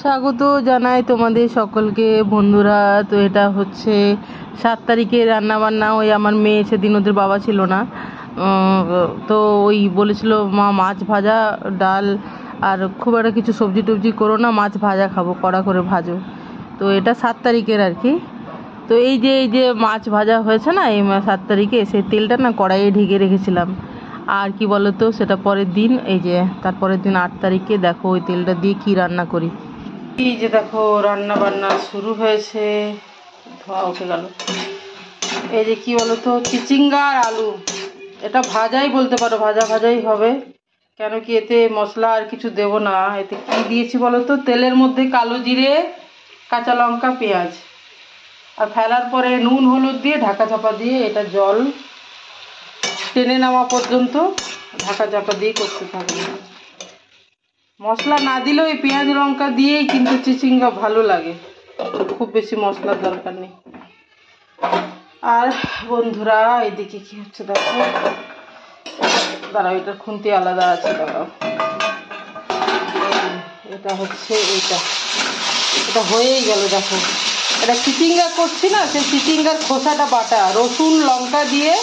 স্বাগত জানাই তোমাদের সকলকে বন্ধুরা। তো এটা হচ্ছে 7 তারিখে রান্নাবান্না। ওই আমার মেয়ে সেদিন, ওদের বাবা ছিল না, তো ওই বলেছিল মা মাছ ভাজা, ডাল আর খুব একটা কিছু সবজি টবজি করো না, মাছ ভাজা খাবো, কড়া করে ভাজো। তো এটা 7 তারিখের আর কি। তো এই যে মাছ ভাজা হয়েছে না এই 7 তারিখে, সেই তেলটা না কড়াইয়ে ঢেকে রেখেছিলাম। আর কি বলতো, সেটা পরের দিন, এই যে তারপরের দিন 8 তারিখে দেখো ওই তেলটা দিয়ে কি রান্না করি। এই যে দেখো রান্না বান্না শুরু হয়েছে, ধোঁয়া উঠে গেল। এই যে কি বলতো, চিচিঙ্গা আর আলু, এটা ভাজাই বলতে পারো, ভাজাই হবে। কেন কি এতে মশলা আর কিছু দেব না। এতে কি দিয়েছি বলতো, তেলের মধ্যে কালো জিরে, কাঁচা লঙ্কা, পেঁয়াজ, আর ফেলার পরে নুন হলুদ দিয়ে ঢাকা চাপা দিয়ে এটা জল টেনে নেওয়া পর্যন্ত ঢাকা চাপা দিয়ে করতে থাকবে। মশলা না দিলেও এই পেঁয়াজ লঙ্কা দিয়েই কিন্তু চিচিঙ্গা ভালো লাগে, খুব বেশি মশলার দরকার নেই। আর বন্ধুরা এদিকে কি হচ্ছে দেখো, দাঁড়াও, এটার খুন্তি আলাদা আছে, দাঁড়াও। এটা হচ্ছে এটা হয়েই গেল দেখো। এটা চিচিঙ্গা করছি না, সেই চিচিঙ্গার খোসাটা বাটা, রসুন লঙ্কা দিয়ে,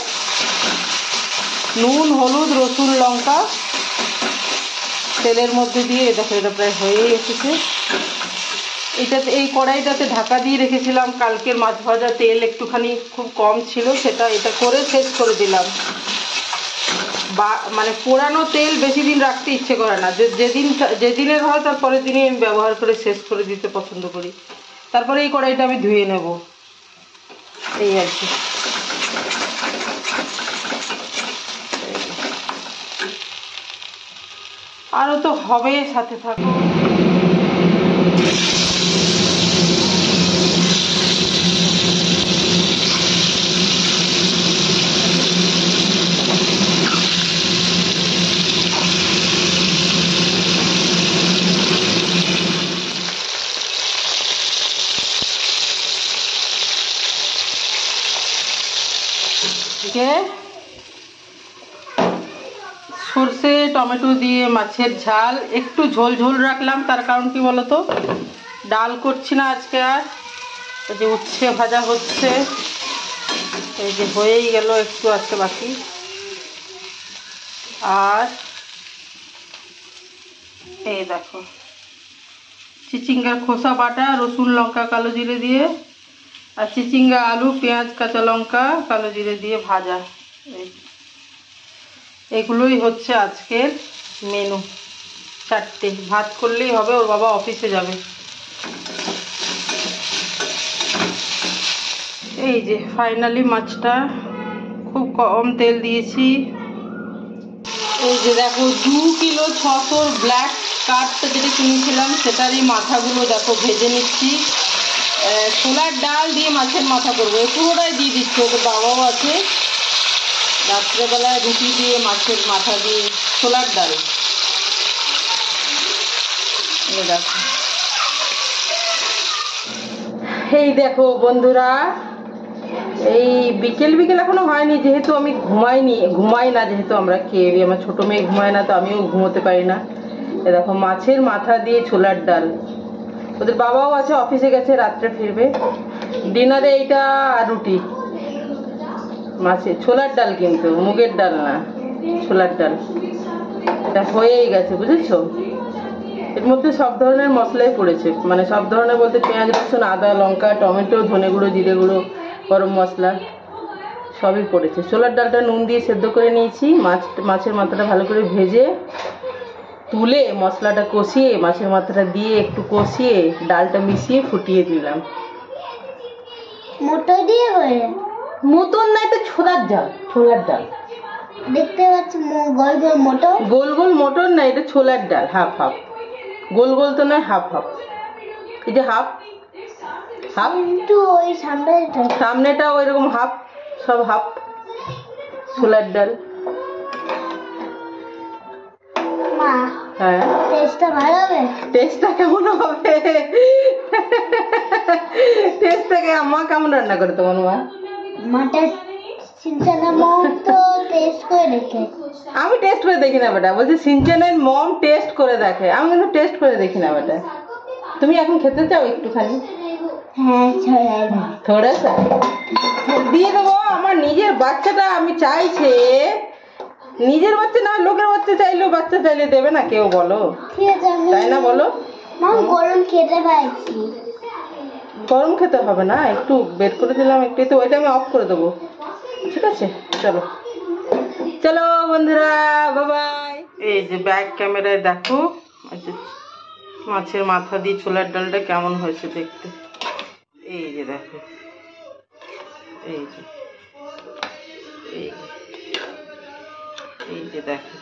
নুন হলুদ রসুন লঙ্কা তেলের মধ্যে দিয়ে দেখো এটা প্রায় হয়েই এসেছে। এটাতে এই কড়াইটাতে ঢাকা দিয়ে রেখেছিলাম, কালকের মাছ ভাজা তেল একটুখানি খুব কম ছিল, সেটা এটা করে শেষ করে দিলাম। বা মানে পোড়ানো তেল বেশি দিন রাখতে ইচ্ছে করে না, যেদিনের হয় তার পরের দিনই আমি ব্যবহার করে শেষ করে দিতে পছন্দ করি। তারপরে এই কড়াইটা আমি ধুয়ে নেব, এই আর কি। আরও তো হবে, সাথে থাকো। সর্ষে টমেটো দিয়ে মাছের ঝাল, একটু ঝোল ঝোল রাখলাম, তার কারণ কি বলতো, ডাল করছি না আজকে। আর এই যে উচ্ছে ভাজা হচ্ছে, এই যে হয়েই গেল, একটু আছে বাকি। আর এই দেখো চিচিঙ্গার খোসা বাটা, রসুন লঙ্কা কালো জিরে দিয়ে, আর চিচিঙ্গা আলু পেঁয়াজ কাঁচা লঙ্কা কালো জিরে দিয়ে ভাজা। এগুলোই হচ্ছে আজকের মেনু। 4টে ভাত করলেই হবে, ওর বাবা অফিসে যাবে। এই যে ফাইনালি মাছটা, খুব কম তেল দিয়েছি। এই যে দেখো 2 কিলো 600 ব্ল্যাক কার্পটা যেটা কিনেছিলাম, সেটারই মাথাগুলো দেখো ভেজে নিচ্ছি। ছোলার ডাল দিয়ে মাছের মাথা করবো, পুরোটাই দিয়ে দিচ্ছি, ওদের বাবাও আছে। রাত্রেবেলায় রুটি দিয়ে মাছের মাথা দিয়ে ছোলার ডাল। দেখো, এই দেখো বন্ধুরা, এই বিকেল এখনো হয়নি, যেহেতু আমি ঘুমাই না, যেহেতু আমরা খেয়ে, আমার ছোট মেয়ে ঘুমায় না, তো আমিও ঘুমোতে পারি না। এ দেখো মাছের মাথা দিয়ে ছোলার ডাল, ওদের বাবাও আছে, অফিসে গেছে, রাত্রে ফিরবে। ডিনারে এইটা আর রুটি, মাছের ছোলার ডাল, কিন্তু মুগের ডাল না, ছোলার ডাল। এটা হয়েই গেছে, বুঝেছো। এর মধ্যে সব ধরনের মশলাই পড়েছে, মানে সব ধরনের বলতে পেঁয়াজ রসুন আদা লঙ্কা টমেটো ধনে গুঁড়ো জিরে গুঁড়ো গরম মশলা সবই পড়েছে। ছোলার ডালটা নুন দিয়ে সেদ্ধ করে নিয়েছি, মাছের মাথাটা ভালো করে ভেজে তুলে মশলাটা কষিয়ে মাছের মাথাটা দিয়ে একটু কষিয়ে ডালটা মিশিয়ে ফুটিয়ে দিলাম। মোটর দিয়ে হয়ে মতন নাই তো, ছোলার ডাল দেখতে পাচ্ছি, গোল গোল মোটর। গোল গোল মোটর না, এটা ছোলার ডাল, হাফ হাফ, গোল গোল তো নয়, হাফ হাফ। এই যে হাফ হাফ, কিন্তু ওই সামনেটা ওই রকম হাফ, সব হাফ ছোলার ডাল। মা, হ্যাঁ টেস্টটা ভালো হবে? টেস্টটা কেমন হবে? টেস্টটাকে মা কেমন রান্না করে তোমার মা? মাটার সিনচানের মম তো টেস্ট করে দেখে। আমি টেস্ট করে দেখি না বেটা, বলছি সিনচানের মম টেস্ট করে দেখে, আমি কিন্তু টেস্ট করে দেখি না বেটা। তুমি এখন খেতে চাও একটুখানি? হ্যাঁ ছড়াই না থোড়া সা দিয়ে দেবো। আমার নিজের বাচ্চাটা আমি চাইছে, নিজের বাচ্চা না লোকের বাচ্চা চাইলেও বাচ্চা চাইলে দেবে না কেউ, বলো? ঠিক আছে আমি তাই না বলো? মা গরম খেতে পাইছি গরম খেতে হবে না, একটু বের করে দিলাম একটু, তো ওইটা আমি অফ করে দেবো। ঠিক আছে, চলো চলো বন্ধুরা, বাবাই। এই যে ব্যাক ক্যামেরায় দেখো মাছের মাথা দিয়ে ছোলার ডালটা কেমন হয়েছে দেখতে। এই যে দেখো, এই যে এই যে এই যে দেখো।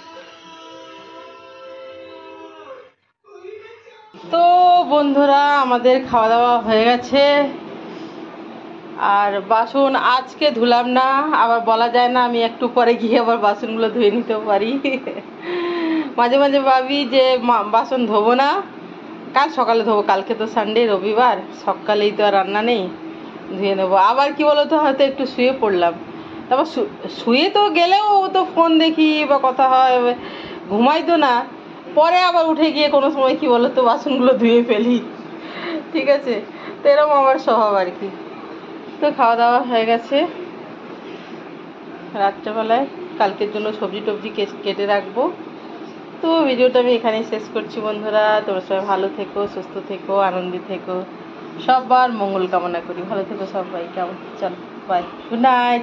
তো বন্ধুরা আমাদের খাওয়া দাওয়া হয়ে গেছে, আর বাসন আজকে ধুলাম না, আবার বলা যায় না আমি একটু পরে গিয়ে আবার বাসনগুলো ধুয়ে নিতেও পারি। মাঝে মাঝে ভাবি যে বাসন ধোবো না, কাল সকালে ধোবো, কালকে তো সানডে রবিবার, সকালেই তো আর রান্না নেই, ধুয়ে নেবো। আবার কি বলতো, হয়তো একটু শুয়ে পড়লাম, তারপর শুয়ে তো গেলেও তো ফোন দেখি বা কথা হয়, ঘুমাই তো না, পরে আবার উঠে গিয়ে কোনো সময় কি বলতো বাসনগুলো ধুয়ে ফেলি। ঠিক আছে, তো এরকম আমার স্বভাব আর কি। তো খাওয়া দাওয়া হয়ে গেছে, রাত্রেবেলায় কালকের জন্য সবজি টবজি কেটে রাখবো। তো ভিডিওটা আমি এখানেই শেষ করছি বন্ধুরা। তোমরা সবাই ভালো থেকো, সুস্থ থেকো, আনন্দে থেকো, সবার মঙ্গল কামনা করি। ভালো থেকো সবাই, কেমন? চলো বাই, গুড নাইট।